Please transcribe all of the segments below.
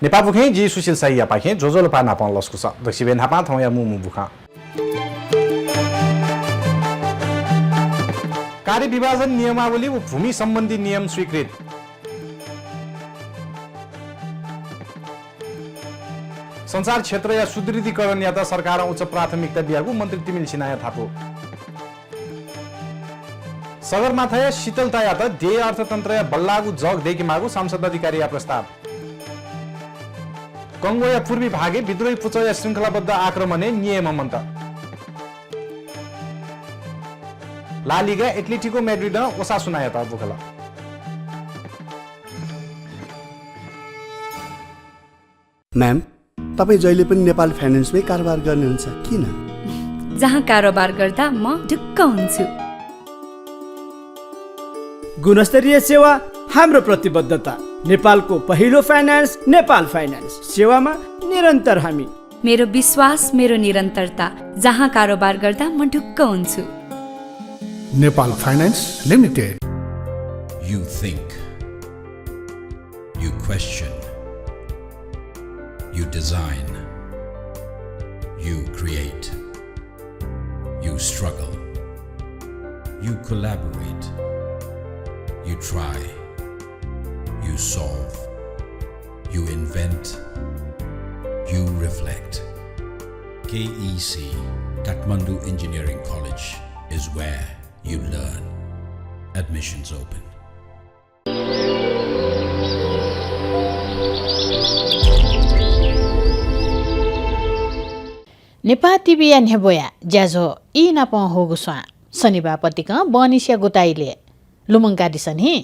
नेपापुखें जी सुशील साई पाखें जोजोलो पा नापा लस्कुस दक्षिबेन हापा थौ या मुमु बुखा कार्य विभाजन नियमावली व भूमि सम्बन्धी नियम स्वीकृत संचार क्षेत्र या सुदृढीकरण या त सरकार उच्च प्राथमिकता दिएको मन्त्री तिमिल सिन्हा थापो सगरमाथा या शीतलता या त देय अर्थतन्त्र या बल्लागु जग देखि मागु सांसद अधिकारी या प्रस्ताव कंगो या पूर्वी भागे विद्रोही पुच या श्रृङ्खलाबद्ध आक्रमणे नियम मन्त ला लिगा एथलेटिको मैड्रिड ओसासुना या त बुखला म्याम तपाई जहिले पनि नेपाल फाइनान्समै कारोबार गर्नुहुन्छ किन? जहाँ कारोबार गर्दा म ढुक्क हुन्छु। गुणस्तरीय सेवा हाम्रो प्रतिबद्धता। नेपालको पहिलो फाइनान्स नेपाल फाइनान्स सेवामा निरन्तर हामी। मेरो विश्वास मेरो निरन्तरता। जहाँ कारोबार गर्दा म ढुक्क हुन्छु। Nepal finance limited. You think, you question, you design, you create, you struggle, you collaborate, you try, you solve, you invent, you reflect. KEC, Kathmandu Engineering College, is where you learn. Admissions open. Nepal TV न्हेबोया ज्याझो इ नापा होगुस्वा शनिबार पतिक बनिसिया गुताइले लुमङ्गा दिसनी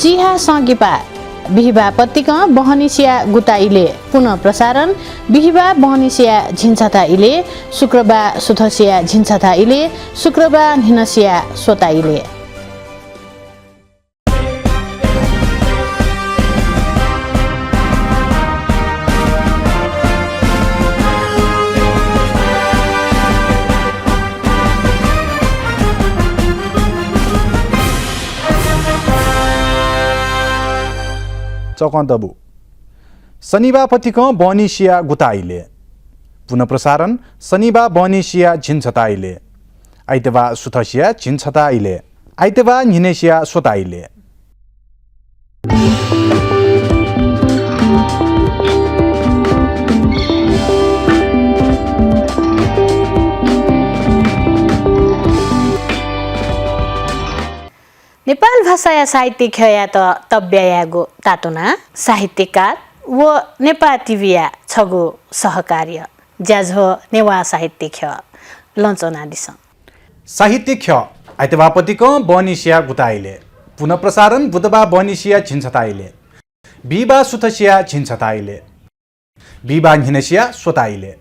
चिहा सङ्गिपा बिहिबा पत्तिक बहनिसिया गुताइले पुनः प्रसारण बिहिबा बहनिसिया झिन्छथा इले शुक्रबार सुथसिया झिन्छथा इले शुक्रबार हिनसिया सोता इले चौकन्तबु शनिबार पतिक बनिसिया गुताइले पुनः प्रसारण शनिबार बनिसिया झिन्छताइले आइतबार सुथसिया झिन्छताइले आइतबार निनेसिया सोताइले नेपाल भाषा या साहित्य खया त तब्यायागो तातोना साहित्यकार व नेपाल टिभिया छगो सहकार्य ज्याझो नेवा साहित्य ख लञ्चना दिस साहित्य ख आइतबार पतिक बनिसिया गुताइले पुनः प्रसारण बुधबार बनिसिया झिन्छताइले बिहिबार सुथसिया झिन्छताइले बिहिबार हिनसिया सोताइले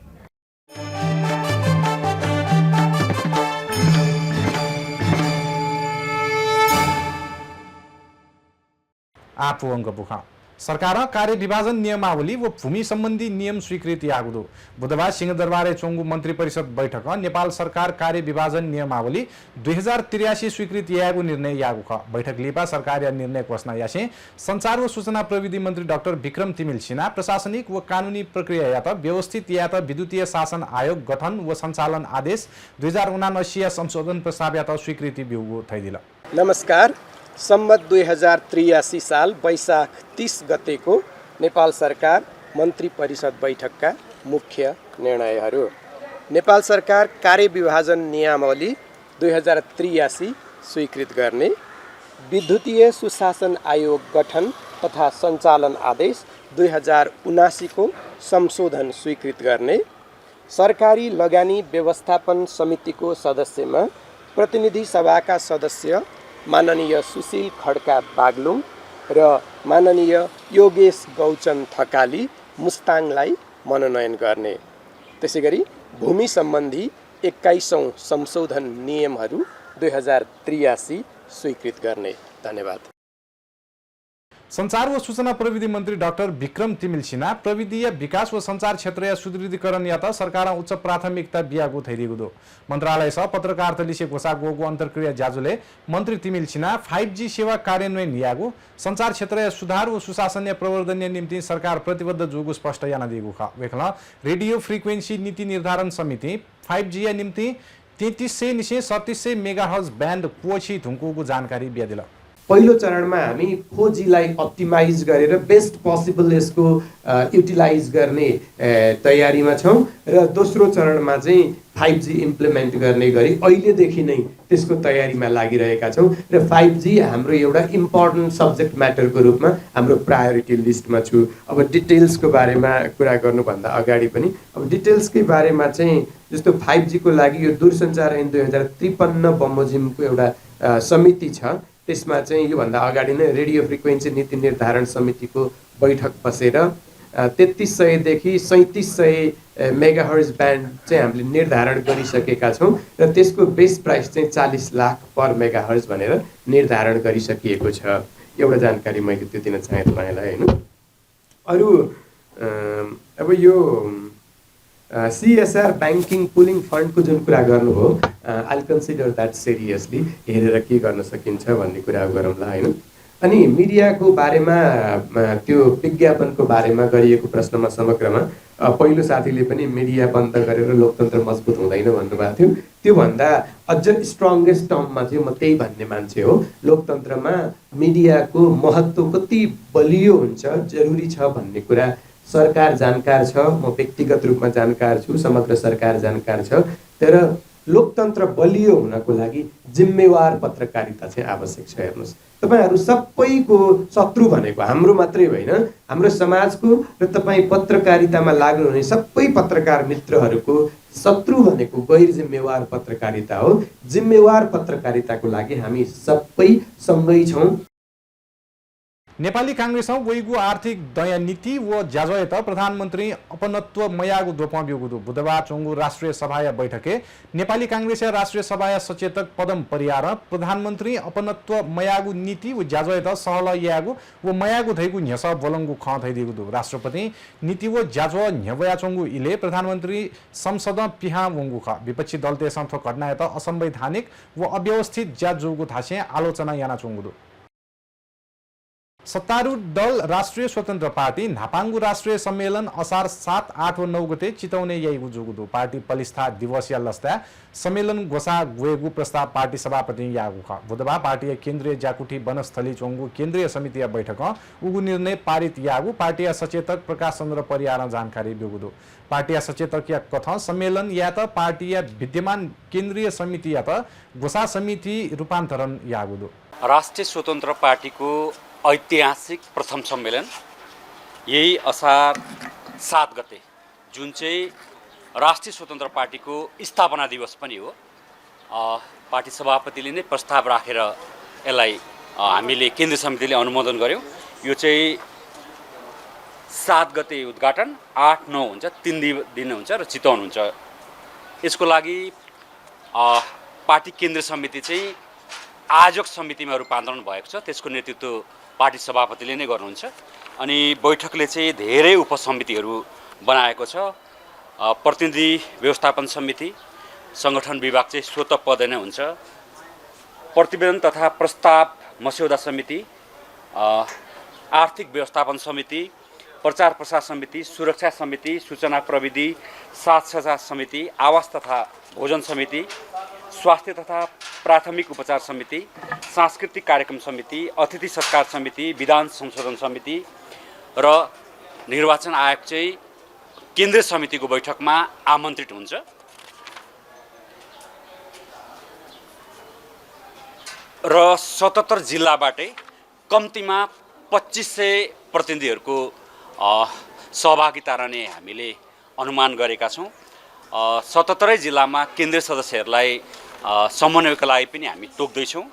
आफू अङ्क बुखा सरकार कार्य विभाजन नियमावली व भूमि सम्बन्धी नियम स्वीकृति आगुदो बुधबार सिंहदरबार चोङ्गु मन्त्री परिषद बैठक नेपाल सरकार कार्य विभाजन नियमावली 2083 स्वीकृति यागु निर्णय यागु ख बैठक लिपा सरकार या निर्णय घोषणा यासे संचार व सूचना प्रविधि मन्त्री डाक्टर विक्रम तिमिल सिन्हा प्रशासनिक व कानुनी प्रक्रिया या त व्यवस्थित या त विद्युतीय शासन आयोग गठन व सञ्चालन आदेश 2079 संशोधन प्रस्ताव या त स्वीकृति बिउगु थैदिला। नमस्कार। सम्मत 2083 साल वैशाख 30 गतेको नेपाल सरकार मन्त्री परिषद बैठकका मुख्य निर्णयहरू। नेपाल सरकार कार्य विभाजन नियमावली 2083 स्वीकृत गर्ने, विद्युतीय सुशासन आयोग गठन तथा सञ्चालन आदेश 2079 को संशोधन स्वीकृत गर्ने, सरकारी लगानी व्यवस्थापन समितिको सदस्यमा प्रतिनिधि सभाका सदस्य माननीय सुशील खड्का बागलुङ र माननीय योगेश गौचन थकाली मुस्ताङलाई मनोनयन गर्ने, त्यसैगरी भूमि सम्बन्धी 21औं संशोधन नियमहरू 2083 स्वीकृत गर्ने। धन्यवाद। सञ्चार व सूचना प्रविधि मन्त्री डाक्टर विक्रम तिमिल सिन्हा प्रविधि विकास व सञ्चार क्षेत्रीय सुदृढीकरण यात सरकार उच्च प्राथमिकता बियागु थैदिगु दो मन्त्रालय सह पत्रकार तलिसे घोषा गोगु अन्तर्क्रिया ज्याजुले मन्त्री तिमिल सिन्हा 5G सेवा कार्यान्वयन यागु सञ्चार क्षेत्रीय सुधार व सुशासनीय प्रवर्धनीय निम्ति सरकार प्रतिबद्ध जुगु स्पष्ट याना दिगु ख वेखला रेडियो फ्रिक्वेन्सी नीति निर्धारण समिति 5G या निम्ति 3300 निसे 3700 मेगाहर्ज ब्यान्ड पोछि धुङ्कुको जानकारी बियादिल पहिलो चरणमा हामी 4G-लाई अप्टिमाइज गरेर बेस्ट पोसिबल यसको युटिलाइज गर्ने तयारीमा छौँ र दोस्रो चरणमा चाहिँ 5G इम्प्लिमेन्ट गर्ने गरी अहिलेदेखि नै त्यसको तयारीमा लागिरहेका छौँ र 5G हाम्रो एउटा इम्पोर्टेन्ट सब्जेक्ट म्याटरको रूपमा हाम्रो प्रायोरिटी लिस्टमा छु। अब डिटेल्सको बारेमा कुरा गर्नुभन्दा अगाडि पनि अब डिटेल्सकै बारेमा चाहिँ जस्तो 5G को लागि यो दूरसञ्चार ऐन 2053 बमोजिमको एउटा समिति छ। त्यसमा चाहिँ योभन्दा अगाडि नै रेडियो फ्रिक्वेन्सी नीति निर्धारण समितिको बैठक बसेर 3300 देखि 3700 मेगाहर्ज ब्यान्ड चाहिँ हामीले निर्धारण गरिसकेका छौँ र त्यसको बेस प्राइस चाहिँ 40 लाख पर मेगाहर्ज भनेर निर्धारण गरिसकिएको छ। एउटा जानकारी मैले त्यो दिन चाहे तपाईँलाई हैन। अरु अब यो CSR ब्याङ्किङ पुलिङ फन्डको जुन कुरा गर्नुभयो आई कन्सिडर द्याट सिरियसली हेरेर के गर्न सकिन्छ भन्ने कुरा गरौँला हैन। अनि मिडियाको बारेमा त्यो विज्ञापनको बारेमा गरिएको प्रश्नमा समग्रमा पहिलो साथीले पनि मिडिया बन्द गरेर लोकतन्त्र मजबुत हुँदैन भन्नुभएको थियो। त्योभन्दा अझ स्ट्रङ्गेस्ट टर्ममा चाहिँ म त्यही भन्ने मान्छे हो। लोकतन्त्रमा मिडियाको महत्त्व कति बलियो हुन्छ जरुरी छ भन्ने कुरा सरकार जानकार छ, म व्यक्तिगत रूपमा जानकार छु, समग्र सरकार जानकार छ। तर लोकतन्त्र बलियो हुनको लागि जिम्मेवार पत्रकारिता चाहिँ आवश्यक छ। हेर्नुहोस् तपाईहरू सबैको शत्रु भनेको हाम्रो मात्रै होइन, हाम्रो समाजको र तपाईँ पत्रकारितामा लाग्नुहुने सबै पत्रकार मित्रहरूको शत्रु भनेको गैर जिम्मेवार पत्रकारिता हो। जिम्मेवार पत्रकारिताको लागि हामी सबै सँगै छौँ। नेपाली कांग्रेस वैगु आर्थिक दया नीति व ज्याजयत प्रधानमन्त्री अपनत्व मयागु दोपम्युगु बुधबार चोंगु राष्ट्रिय सभा बैठके नेपाली कांग्रेस राष्ट्रिय सभा सचेतक पदम परियार प्रधानमन्त्री अपनत्व मयागु नीति व ज्याजयत सहल यागु व मयागु धैगु न्यस बोलंगु ख थैदिगु राष्ट्रपति नीति व ज्याजो न्यवया चोंगु इले प्रधानमन्त्री संसद पिहा वंगु ख विपक्षी दल ते संथो घटनायत असंवैधानिक व अव्यवस्थित ज्याजुगु थासे आलोचना याना चोंगु सत्तारूढ दल राष्ट्रिय स्वतन्त्र पार्टी नापाङ्गु राष्ट्रिय सम्मेलन असार 7, 8 व 9 गते चितौने याइगु जुगुदु पार्टी पलिस्था दिवसीय लस्ता सम्मेलन घोषा गुएगु प्रस्ताव पार्टी सभापति यागु ख बुधबार पार्टी केन्द्रीय जाकुठी वनस्थली चोंगु केन्द्रीय समिति बैठक उगु निर्णय पारित यागु पार्टी सचेतक प्रकाश चन्द्र परियार जानकारी बिगुदु पार्टी सचेतक या कथ सम्मेलन या त पार्टी विद्यमान केन्द्रीय समिति या त घोषा समिति रूपान्तरण यागुदु राष्ट्रिय स्वतन्त्र पार्टीको ऐतिहासिक प्रथम सम्मेलन यही असार 7 गते जुन चाहिँ राष्ट्रिय स्वतन्त्र पार्टीको स्थापना दिवस पनि हो। पार्टी सभापतिले नै प्रस्ताव राखेर यसलाई हामीले केन्द्रीय समितिले अनुमोदन गर्यौं। यो चाहिँ 7 गते उद्घाटन 8, 9 हुन्छ, 3 दिन हुन्छ र चितवन हुन्छ। यसको लागि पार्टी केन्द्रीय समिति चाहिँ आयोजक समितिमा रूपान्तरण भएको छ। त्यसको नेतृत्व पार्टी सभापतिले नै गर्नुहुन्छ। अनि बैठकले चाहिँ धेरै उपसमितिहरू बनाएको छ। प्रतिनिधि व्यवस्थापन समिति, संगठन विभाग चाहिँ स्वतः पद नै हुन्छ। प्रतिवेदन तथा प्रस्ताव मस्यौदा समिति, आर्थिक व्यवस्थापन समिति, प्रचार प्रसार समिति, सुरक्षा समिति, सूचना प्रविधि साक्षरता समिति, आवास तथा भोजन समिति, स्वास्थ्य तथा प्राथमिक उपचार समिति, सांस्कृतिक कार्यक्रम समिति, अतिथि सत्कार समिति, विधान संशोधन समिति र निर्वाचन आयोग चाहिँ केन्द्रीय समितिको बैठकमा आमन्त्रित हुन्छ। र 77 जिल्लाबाटै कम्तीमा 2500 प्रतिनिधिहरूको सहभागिता रहने हामीले अनुमान गरेका छौँ। 77 जिल्लामा केन्द्रीय सदस्यहरूलाई समन्वयका लागि पनि हामी तोक्दैछौँ।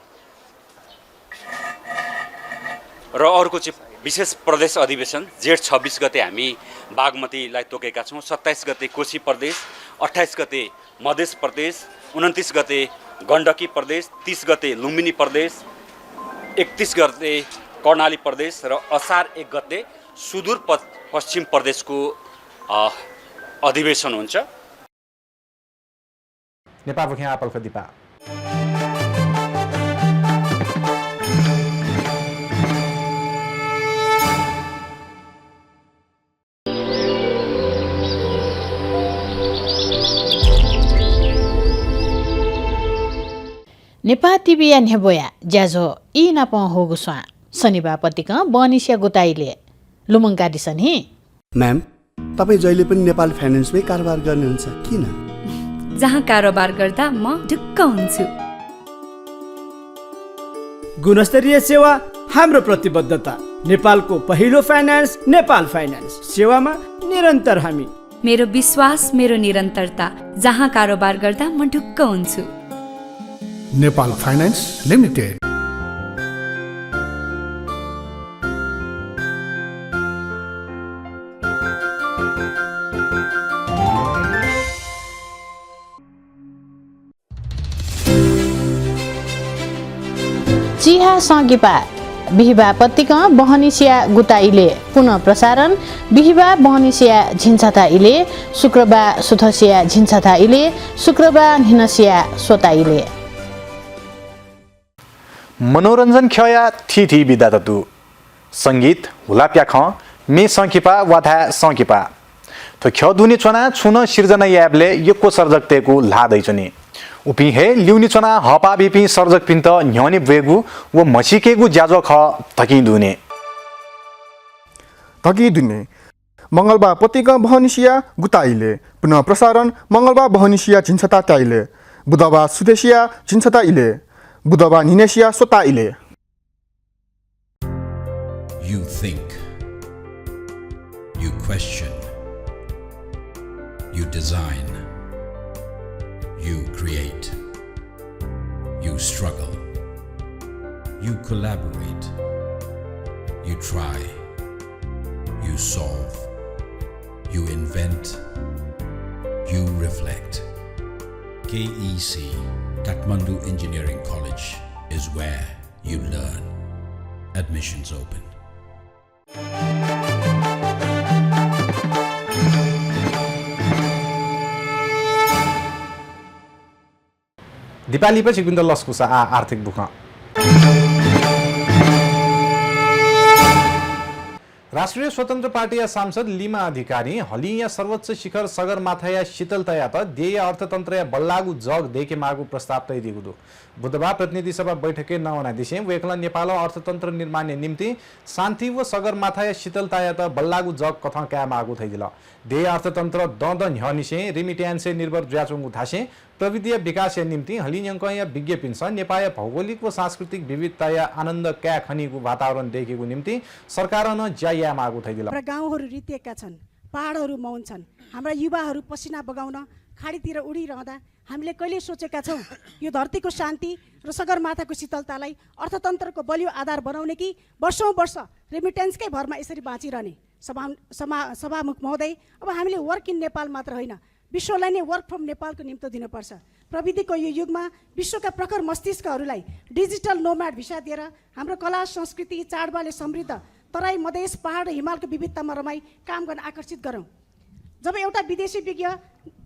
र अर्को चाहिँ विशेष प्रदेश अधिवेशन जेठ 26 गते हामी बागमतीलाई तोकेका छौँ। 27 गते कोशी प्रदेश, 28 गते मध्य प्रदेश, 29 गते गण्डकी प्रदेश, 30 गते लुम्बिनी प्रदेश, 31 गते कर्णाली प्रदेश र असार 1 गते सुदूर पश्चिम प्रदेशको अधिवेशन हुन्छ। नेपाल भुखे आपलको दिपा नेपा टिबिया नेबोया ज्याझो इ नाप होगु स्वा शनिबार पतिक बनिसिया गुताइले लुमङ्गा दिसनी। म्याम तपाईँ जहिले पनि नेपाल फाइनेन्समै कारोबार गर्नुहुन्छ किन? जहाँ कारोबार गर्दा म ढुक्क हुन्छु। गुणस्तरीय सेवा हाम्रो प्रतिबद्धता। नेपालको पहिलो फाइनेन्स नेपाल फाइनेन्स सेवामा निरन्तर हामी। मेरो विश्वास मेरो निरन्तरता, जहाँ कारोबार गर्दा म ढुक्क हुन्छु। Nepal finance limited. चिहा सङ्गिपा बिहिबा पत्तिक बहनिसिया गुताइले पुनः प्रसारण बिहिबा बहनिसिया झिन्छता इले शुक्रबार सुथसिया झिन्छता इले शुक्रबार हिनसिया सोताइले। मनोरञ्जन खया थी बिदा ततु सङ्गीत हुलाप्या ख मे सङ्किपा वाथा सङ्किपा तो ख दुनी चना छुन सिर्जना याबले यको सर्जकतेको लादैछनी उपि हे ल्युनी चना हपा बिपि सर्जक पिन्त न्यनी वेगु व मसिकेगु ज्याजो ख तकि दुने मंगलबार पत्रिका बहनिसिया गुताइले पुनः प्रसारण मंगलबार बहनिसिया झिन्छता टाइले बुधबार सुदेशिया झिन्छता इले बुधबार निनेसिया सोता इले। You think, you question, you design, you create, you struggle, you collaborate, you try, you solve, you invent, you reflect. KEC, Kathmandu Engineering College, is where you learn. Admissions open. Dipali पछि गुन्द लस्कुसा आर्थिक बुख राष्ट्रिय स्वतन्त्र पार्टी सांसद lima अधिकारी हलिया सर्वोच्च शिखर सगरमाथा शीतलतया त देय अर्थतन्त्र बल्लागु जग देखे मागु प्रस्ताव तय दिगुदु बुधबार प्रतिनिधि सभा बैठके नहुना दिशे वेकला नेपाल अर्थतन्त्र निर्माण निम्ति शान्ति व सगरमाथा शीतलतया त बल्लागु जग कथा क्या मागु थैदिल देय अर्थतन्त्र दद न्हनिसे रिमिट्यान्से निर्भर ज्याचुङु थासे प्रविधि विकास निम्ति हलियङ्कया विज्ञपिन्छ नेपाल भौगोलिक व सांस्कृतिक विविधता आनन्द क्या खनिको वातावरण देखेको निम्ति सरकार न ज्याया मागु थैदिल। हाम्रा गाउँहरू रितेका छन्, पहाडहरू मौन छन्, हाम्रा युवाहरू पसिना बगाउन खाडीतिर उडिरहँदा हामीले कहिले सोचेका छौँ यो धरतीको शान्ति र सगरमाथाको शीतलतालाई अर्थतन्त्रको बलियो आधार बनाउने कि वर्षौँ वर्ष रेमिटेन्सकै भरमा यसरी बाँचिरहने। सभामुख महोदय, अब हामीले वर्क इन नेपाल मात्र होइन विश्वलाई नै वर्क फ्रम नेपालको निम्तो दिनुपर्छ। प्रविधिको यो युगमा विश्वका प्रखर मस्तिष्कहरूलाई डिजिटल नोम्याड भिसा दिएर हाम्रो कला संस्कृति चाडबाडले समृद्ध तराई मधेस पहाड र हिमालको विविधतामा रमाई काम गर्न आकर्षित गरौँ। जब एउटा विदेशी विज्ञ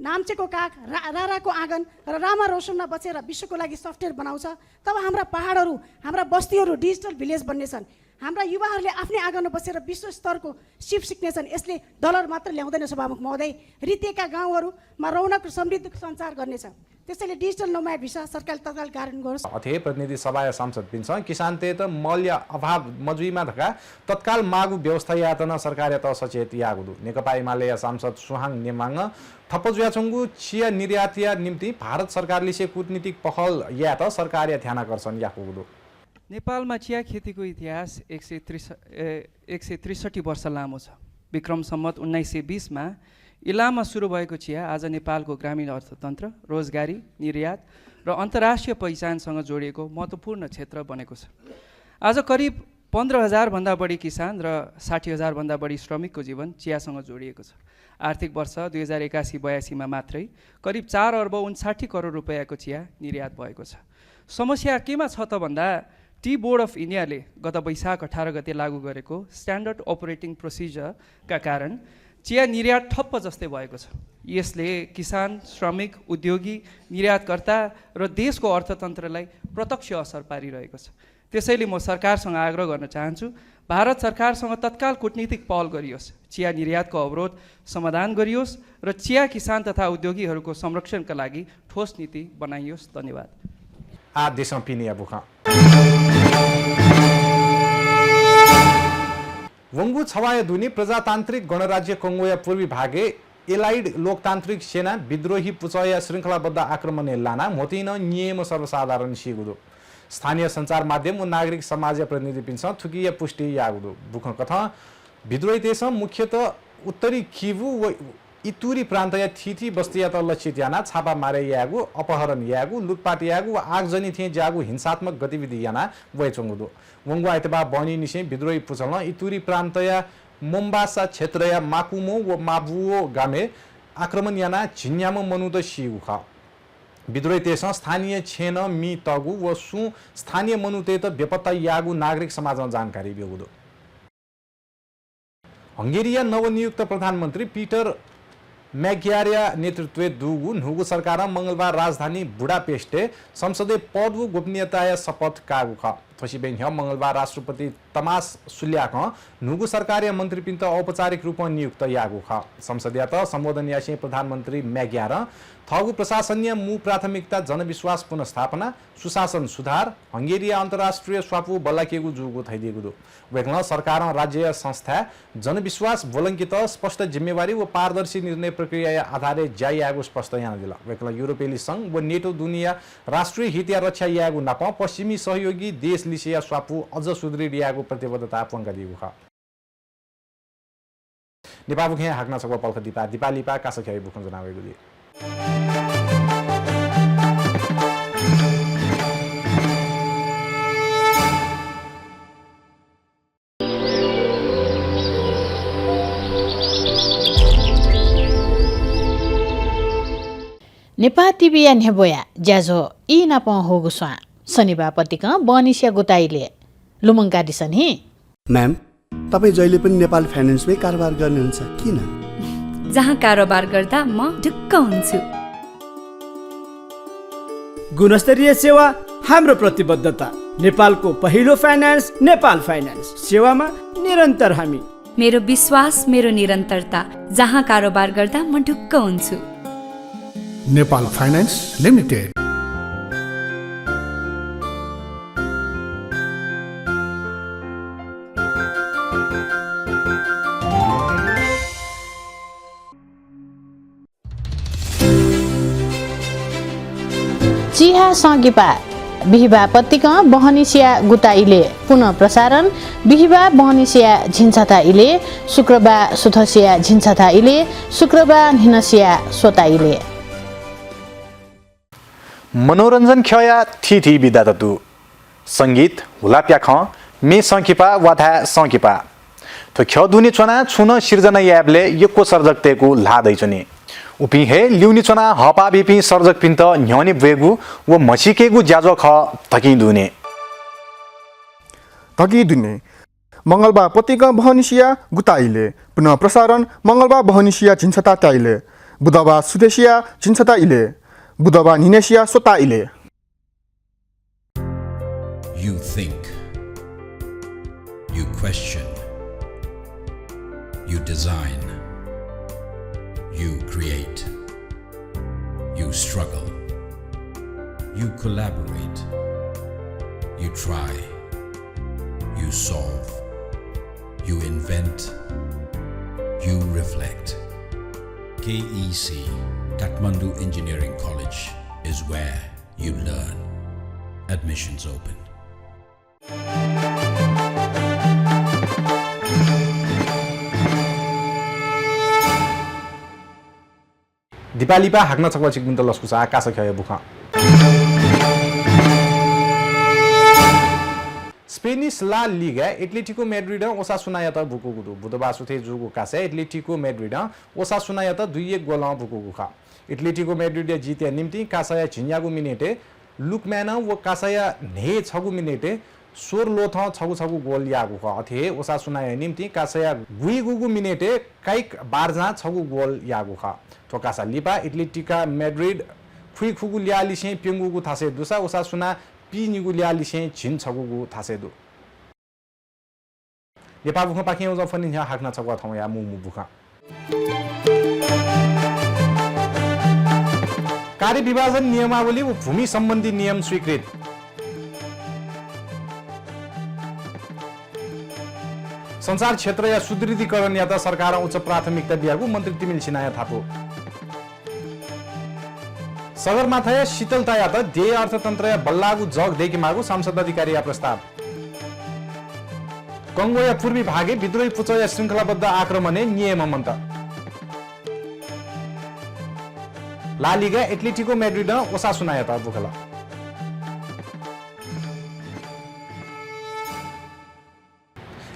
नाम्चेको काग राराको आँगन र रामा रोशनमा बचेर विश्वको लागि सफ्टवेयर बनाउँछ तब हाम्रा पहाडहरू हाम्रा बस्तीहरू डिजिटल भिलेज बन्नेछन्। हाम्रा युवाहरूले आफ्नै आँगनमा बसेर विश्व स्तरको सिप सिक्नेछन्। यसले डलर मात्र ल्याउँदैन सभामुख महोदय, रितेका गाउँहरूमा रौनक र समृद्ध सञ्चार गर्नेछ। त्यसैले डिजिटल नोम्याड भिसा सरकारले तत्काल कार्यान्वयन गरोस्। अथे प्रतिनिधि सभा सांसद पिन्छ किसान ते त मल्य अभाव मजुईमा धका तत्काल मागु व्यवस्था यातना सरकार त सचेत यागुदु नेकपा एमाले सांसद सुहाङ नेमाङ थप्पजुयाचुङगु चिया निर्यातिया निम्ति भारत सरकारले से कूटनीतिक पहल या त सरकार ध्यान गर्छन् याकुदु। नेपालमा चिया खेतीको इतिहास 163 वर्ष लामो छ। विक्रम सम्वत 1920 मा इलाममा सुरु भएको चिया आज नेपालको ग्रामीण अर्थतन्त्र, रोजगारी, निर्यात र अन्तर्राष्ट्रिय पहिचानसँग जोडिएको महत्त्वपूर्ण क्षेत्र बनेको छ। आज करिब 15,000 भन्दा बढी किसान र 60,000 भन्दा बढी श्रमिकको जीवन चियासँग जोडिएको छ। आर्थिक वर्ष 2081-82 मा मात्रै करिब 4 अर्ब 59 करोड रुपैयाँको चिया निर्यात भएको छ। समस्या केमा छ त भन्दा टी बोर्ड अफ इन्डियाले गत वैशाख 18 गते लागू गरेको स्ट्यान्डर्ड अपरेटिङ प्रोसिजरका कारण चिया निर्यात ठप्प जस्तै भएको छ। यसले किसान, श्रमिक, उद्योगी, निर्यातकर्ता र देशको अर्थतन्त्रलाई प्रत्यक्ष असर पारिरहेको छ। त्यसैले म सरकारसँग आग्रह गर्न चाहन्छु, भारत सरकारसँग तत्काल कूटनीतिक पहल गरियोस्, चिया निर्यातको अवरोध समाधान गरियोस् र चिया किसान तथा उद्योगीहरूको संरक्षणका लागि ठोस नीति बनाइयोस्। धन्यवाद। देशमा पिनिया बुख वंगु छवाया दुनी प्रजातान्त्रिक गणराज्य कङ्गोया पूर्वी भागे एलाइड लोकतान्त्रिक सेना विद्रोही पुचया श्रृङ्खलाबद्ध आक्रमण लाना मोतिन नियम सर्वसाधारण सिगुदो स्थानीय सञ्चार माध्यम व नागरिक समाज प्रतिनिधि पिन्छ थुकिय पुष्टि यागुदो बुख कथा विद्रोही देश मुख्यतः उत्तरी किवु व इतुरी प्रान्तय थिथी बस्ती त लक्षित याना छापा मारे यागु अपहरण यागु लुटपाट यागु व आगजनी थिए जागु हिंसात्मक गतिविधि याना वयचंगुदो वंगु आइतबा बनी निसे विद्रोही पुचल्न इतुरी प्रान्तय मोम्बासा क्षेत्रया माकुमो व माबुओ गामे आक्रमण याना झिन्याम मनुद सिगु ख विद्रोही देश स्थानीय छेन मी तगु व सु स्थानीय मनुते त बेपत्ता यागु नागरिक समाजमा जानकारी बेगुदो हंगेरिया नवनियुक्त प्रधानमन्त्री पीटर मैग्यारिया नेतृत्व दुगु नुगु सरकार मंगलबार राजधानी बुडापेस्टे संसदीय पद व गोपनीयता शपथ कागु ख थोसिबेन मंगलबार राष्ट्रपति तमास सुल्याक नुगु सरकारीय मन्त्री पिन्त औपचारिक रूपमा नियुक्त यागु ख संसदीय त सम्बोधन यासे प्रधानमन्त्री मैग्यार थगु प्रशासनीय मु प्राथमिकता जनविश्वास पुनर्स्थापना सुशासन सुधार हंगेरिया अन्तर्राष्ट्रिय स्वापु बल्लाकेगु जुगु थैदिगु दु वेक्न सरकार राज्य संस्था जनविश्वास बोलंकित स्पष्ट जिम्मेवारी व पारदर्शी निर्णय प्रक्रिया आधारे जाइयागु स्पष्ट याना दिला वेक्न युरोपेली संघ व नेटो दुनिया राष्ट्रिय हित या रक्षा यागु नाप पश्चिमी सहयोगी देश लिसिया स्वापु अझ सुदृढ यागु प्रतिबद्धता पंका दिगु ख नेपाल खे हाक्न सकबा पल्ख दिपा दिपालिपा कासख्याइ बुखन जनावेगु दि नेपा टिबिया नेबोया ज्याजो इ नाप होगु स्वा शनिबार पतिक बनिसिया गुताइले लुमङ्का दिसन हे म्याम तपाईँ जहिले पनि नेपाल फाइनेन्समै कारोबार गर्नुहुन्छ किन? जहाँ कारोबार गर्दा म ढुक्क हुन्छु। गुणस्तरीय सेवा हाम्रो प्रतिबद्धता। नेपालको पहिलो फाइनान्स नेपाल फाइनान्स सेवामा निरन्तर हामी। मेरो विश्वास मेरो निरन्तरता। जहाँ कारोबार गर्दा म ढुक्क हुन्छु। Nepal finance limited. चिहा सङ्गिपा बिहिबा पत्तिका बहनिसिया गुताइले पुनः प्रसारण बिहिबा बहनिसिया झिन्छाताइले शुक्रबार सुथसिया झिन्छाताइले शुक्रबार हिनसिया सोताइले मनोरञ्जन खया थिथि बिदा ततु संगीत हुलाप्या ख मे सङ्किपा वाथा सङ्किपा तो ख दुनी चना छुन सिर्जना याबले यको सर्जकतेको लादै चने उपि हे ल्युनी चना हपा बिपि सर्जक पिन्त न्यनी वेगु व मसिकेगु ज्याजो ख तकि दुने मंगलबार पत्रिका बहनिसिया गुताइले पुनः प्रसारण मंगलबार बहनिसिया झिन्छता ताइले बुधबार सुदेशिया झिन्छता इले बुधबार निनेसिया सोता इले You think, you question, you design, you create, you struggle, you collaborate, you try, you solve, you invent, you reflect. KEC, Kathmandu Engineering College, is where you learn. Admissions open. दिपालिपा हाक्न छक्वा चिकबिन्त लस्कुसा आकाश खय बुख स्पेनिश ला लिगा Atletico Madrid ओसासुना यता बुकुगुदु बुधबार सुथे जुगु कासे Atletico Madrid ओसासुना यता 2-1 goal बुकुगु खा Atletico Madrid जिते निम्ति कासाया झिन्यागु मिनेटे लुकम्यान व कासाया ने 6 मिनेटे सोर लोथ छगु छगु गोल यागु ख अथे ओसा सुनाय निम्ति कासया गुई गुगु मिनेटे काइक बारजा छगु गोल यागु ख थोकासा लिपा एटलेटिका मैड्रिड फुइ खुगु ल्यालिसे पेंगुगु थासे दुसा ओसा सुना पि निगु ल्यालिसे झिन छगुगु थासे दु नेपाल बुख पाखे उज फनि ह्या हाक्ना छगु थौ या मुमु बुख कार्य विभाजन नियमावली व भूमि सम्बन्धी नियम स्वीकृत संचार क्षेत्र या सुदृढीकरण या त सरकार उच्च प्राथमिकता दिएको मन्त्री तिमिल सिन्हा थापो सगरमाथा या शीतलता या त देय अर्थतन्त्र या बल्लागु जग देखि मागु सांसद अधिकारी या प्रस्ताव कंगो या पूर्वी भागे विद्रोही पुच या श्रृङ्खलाबद्ध आक्रमणे नियम मन्त ला लिगा एटलेटिको मैड्रिड ओसासुना या त बुखला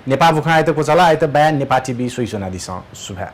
नेपाल बुखा आयत कोचला आयत बयान नेपाल टिभी सोइसोना दिस सुभा